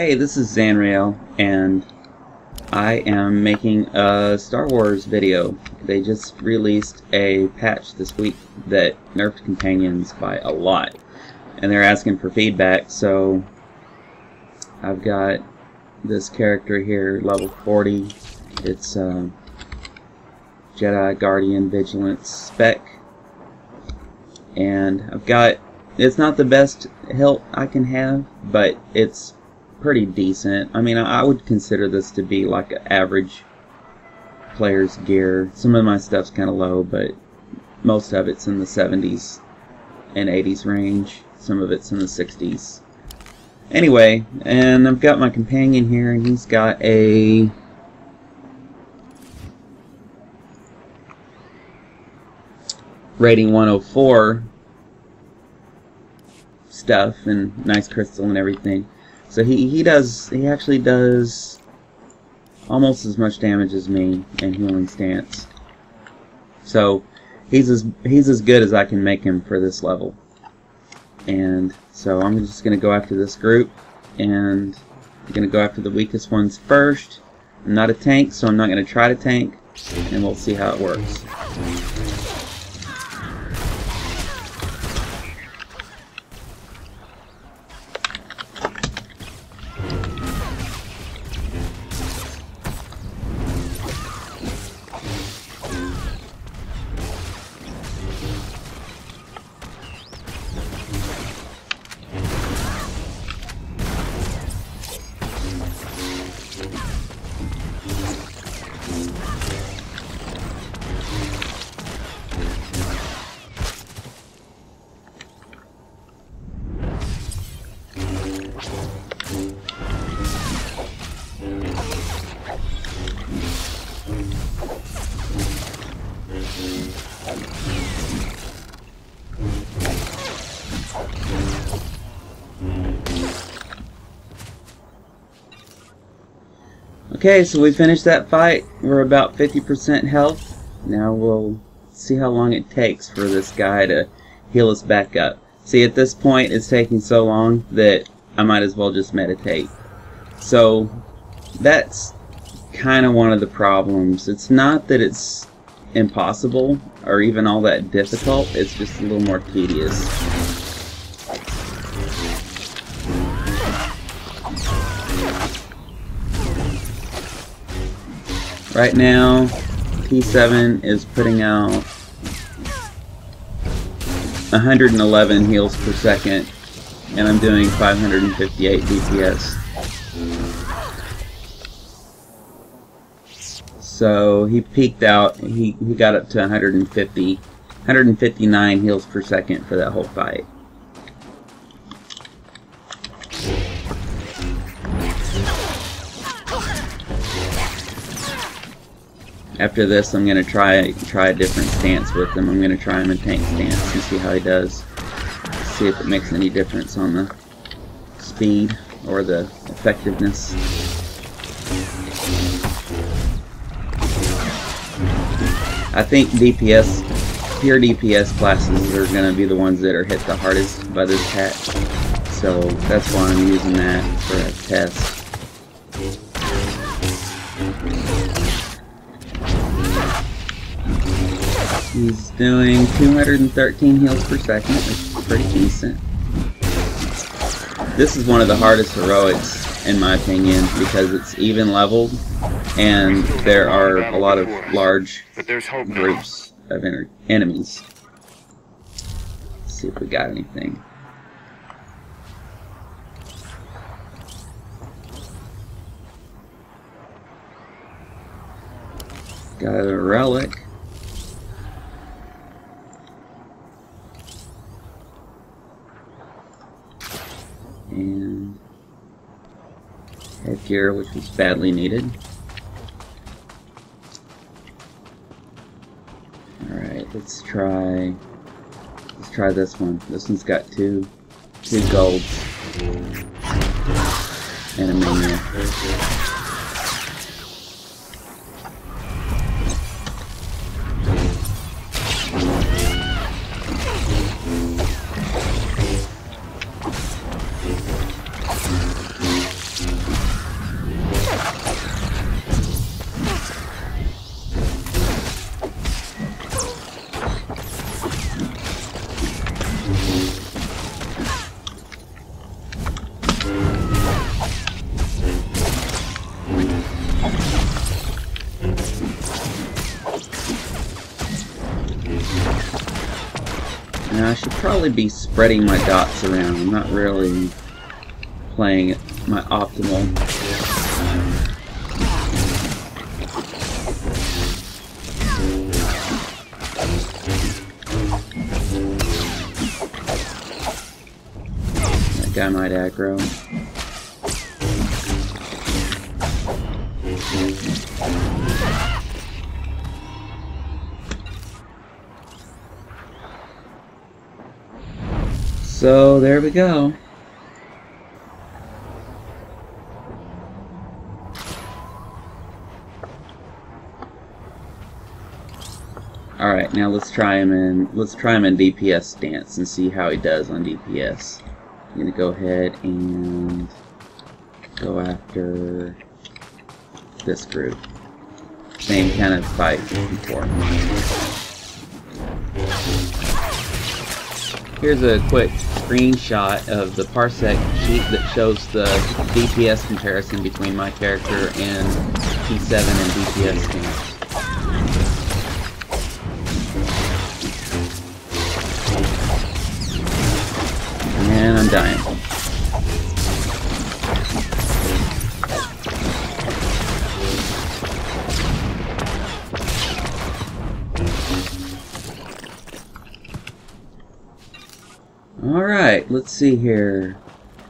Hey, this is Zanrael, and I am making a Star Wars video. They just released a patch this week that nerfed companions by a lot, and they're asking for feedback, so I've got this character here, level 40. It's Jedi Guardian Vigilance spec, and it's not the best hilt I can have, but it's pretty decent. I mean, I would consider this to be like an average player's gear. Some of my stuff's kind of low, but most of it's in the 70s and 80s range. Some of it's in the 60s. Anyway, and I've got my companion here, and he's got a rating 104 stuff and nice crystal and everything. So he actually does almost as much damage as me in healing stance. So he's as good as I can make him for this level. And so I'm just gonna go after this group, and I'm gonna go after the weakest ones first. I'm not a tank, so I'm not gonna try to tank, and we'll see how it works. Okay, so we finished that fight. We're about 50% health. Now we'll see how long it takes for this guy to heal us back up. See, at this point it's taking so long that I might as well just meditate. So that's kind of one of the problems. It's not that it's impossible or even all that difficult, it's just a little more tedious. Right now, P7 is putting out 111 heals per second, and I'm doing 558 DPS. So he peaked out, he got up to 159 heals per second for that whole fight. After this, I'm going to try a different stance with him. I'm going to try him in tank stance and see how he does. See if it makes any difference on the speed or the effectiveness. I think DPS, pure DPS classes are going to be the ones that are hit the hardest by this patch. So that's why I'm using that for a test. He's doing 213 heals per second, which is pretty decent. This is one of the hardest heroics, in my opinion, because it's even leveled, and there are a lot of large groups of enemies. Let's see if we got anything. Got a relic. And headgear, which was badly needed. Alright, let's try this one. This one's got two golds and a mania. probably be spreading my dots around. I'm not really playing my optimal. That guy might aggro. So there we go. Alright, now let's try him in DPS stance and see how he does on DPS. I'm gonna go ahead and go after this group. Same kind of fight before. Here's a quick screenshot of the Parsec sheet that shows the DPS comparison between my character and P7 and DPS stance. And I'm dying. Alright, let's see here.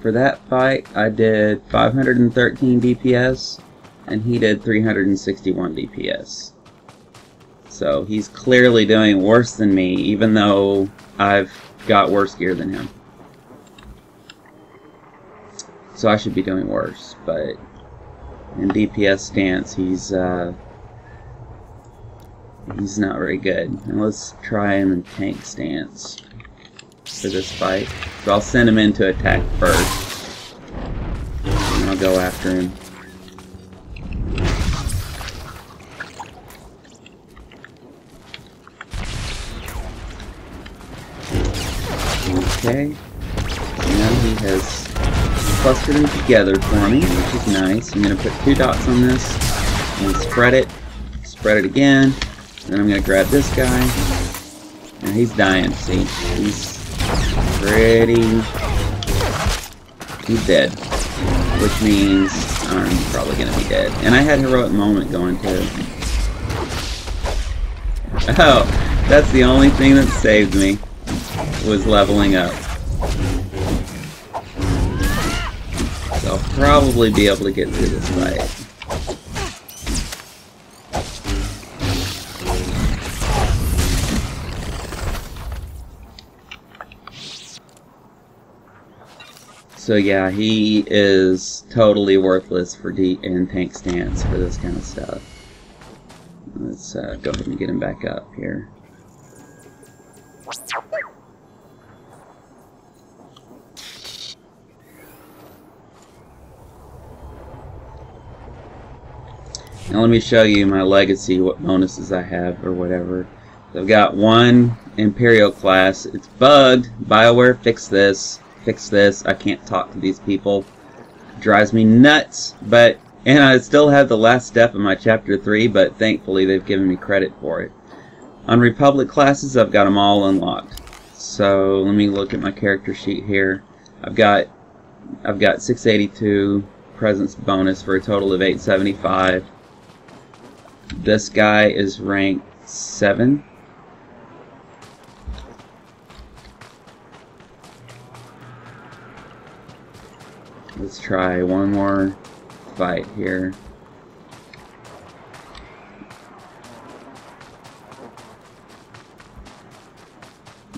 For that fight, I did 513 DPS, and he did 361 DPS. So he's clearly doing worse than me, even though I've got worse gear than him. So I should be doing worse, but in DPS stance, he's not very good. And let's try him in tank stance for this fight. So I'll send him in to attack first, and I'll go after him. Okay, now he has clustered them together for me, which is nice. I'm going to put 2 dots on this and spread it again. Then I'm going to grab this guy. And he's dying, see? He's dead. Which means I'm probably going to be dead. And I had Heroic Moment going too. Oh, that's the only thing that saved me, was leveling up. So I'll probably be able to get through this fight. So yeah, he is totally worthless for in tank stance for this kind of stuff. Let's go ahead and get him back up here. Now let me show you my legacy, what bonuses I have or whatever. So I've got 1 Imperial class. It's bugged. BioWare, fix this. Fix this. I can't talk to these people. It drives me nuts. And I still have the last step in my chapter 3, but thankfully they've given me credit for it. On Republic classes, I've got them all unlocked. So let me look at my character sheet here. I've got 682 presence bonus for a total of 875. This guy is ranked 7. Let's try one more fight here.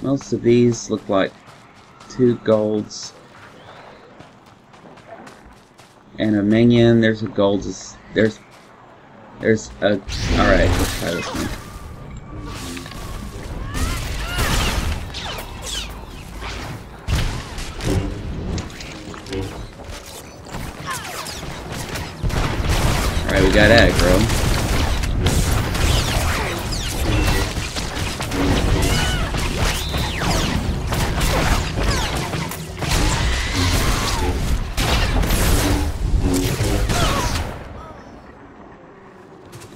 Most of these look like 2 golds and a minion. There's a gold. There's a. Alright, let's try this one. Alright, we got aggro.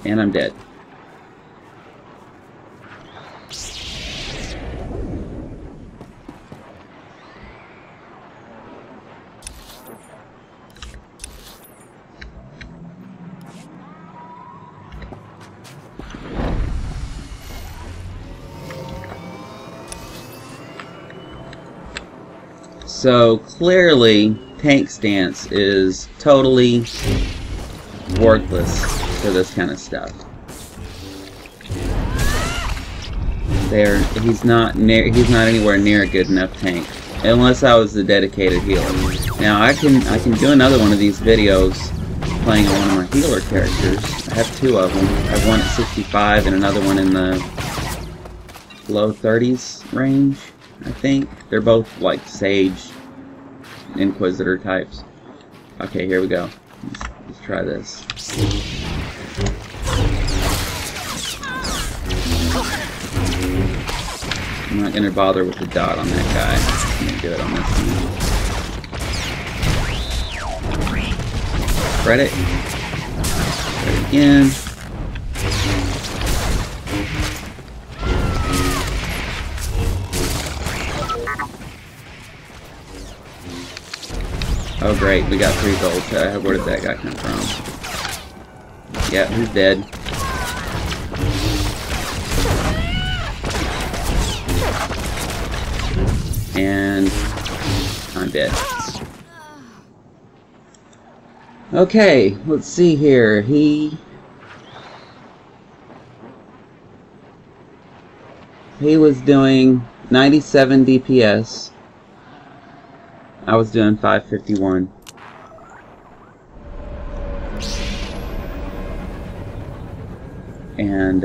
And I'm dead. So clearly, tank stance is totally worthless for this kind of stuff. He's not anywhere near a good enough tank, unless I was a dedicated healer. Now I can do another one of these videos playing one of my healer characters. I have two of them. I have one at 65 and another one in the low 30s range, I think. They're both like Sage Inquisitor types. Okay, here we go. Let's try this. I'm not gonna bother with the dot on that guy. I'm gonna do it on this one. Spread it. Spread it again. Oh great, we got 3 gold. Where did that guy come from? Yeah, he's dead. And I'm dead. Okay, let's see here. He was doing 97 DPS. I was doing 551. And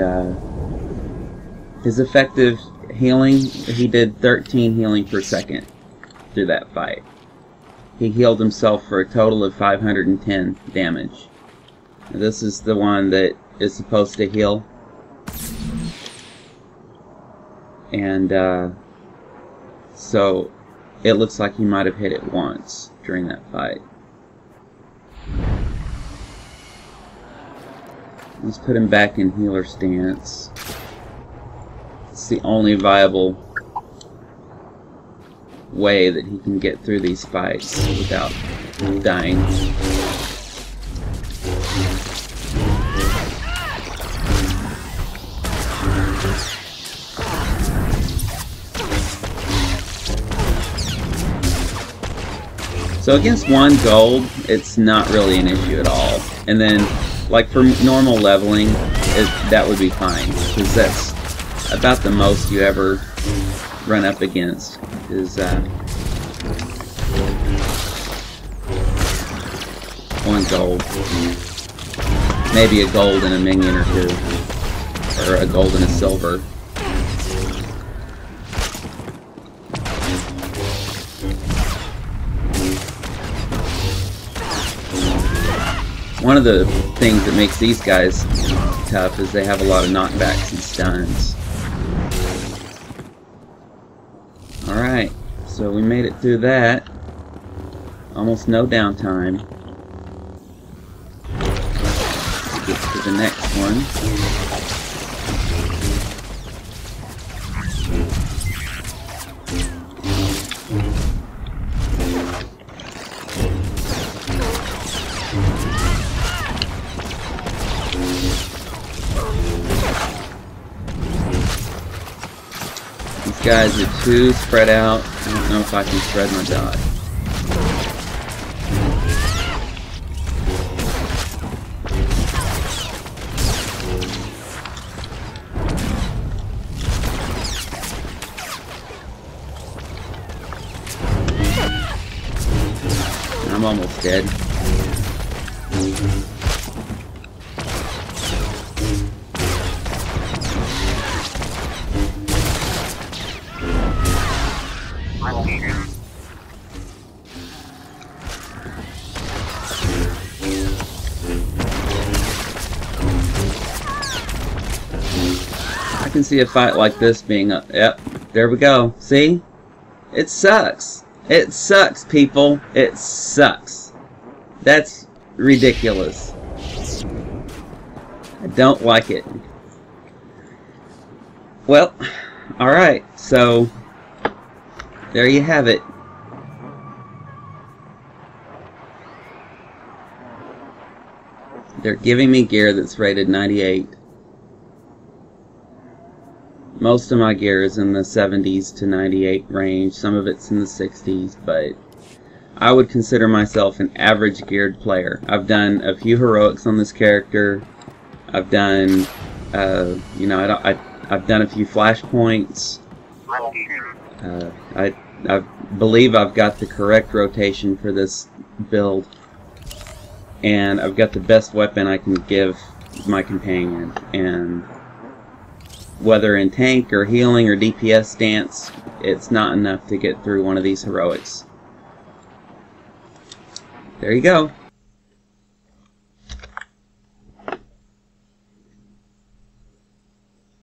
his effective healing, he did 13 healing per second through that fight. He healed himself for a total of 510 damage. This is the one that is supposed to heal. And so it looks like he might have hit it once during that fight. Let's put him back in healer stance. It's the only viable way that he can get through these fights without dying. So against 1 gold, it's not really an issue at all. And then, like for normal leveling, that would be fine, because that's about the most you ever run up against is 1 gold. Maybe a gold and a minion or 2, or a gold and a silver. One of the things that makes these guys tough is they have a lot of knockbacks and stuns. Alright, so we made it through that. Almost no downtime. Let's get to the next one. These guys are too spread out. I don't know if I can spread my dot. I'm almost dead. I can see a fight like this being a... Yep, there we go. See? It sucks. It sucks, people. It sucks. That's ridiculous. I don't like it. Well, alright, so there you have it. They're giving me gear that's rated 98. Most of my gear is in the 70s to 98 range. Some of it's in the 60s, but I would consider myself an average geared player. I've done a few heroics on this character. I've done, you know, I've done a few flashpoints. I believe I've got the correct rotation for this build, and I've got the best weapon I can give my companion. And whether in tank or healing or DPS stance, it's not enough to get through one of these heroics. There you go.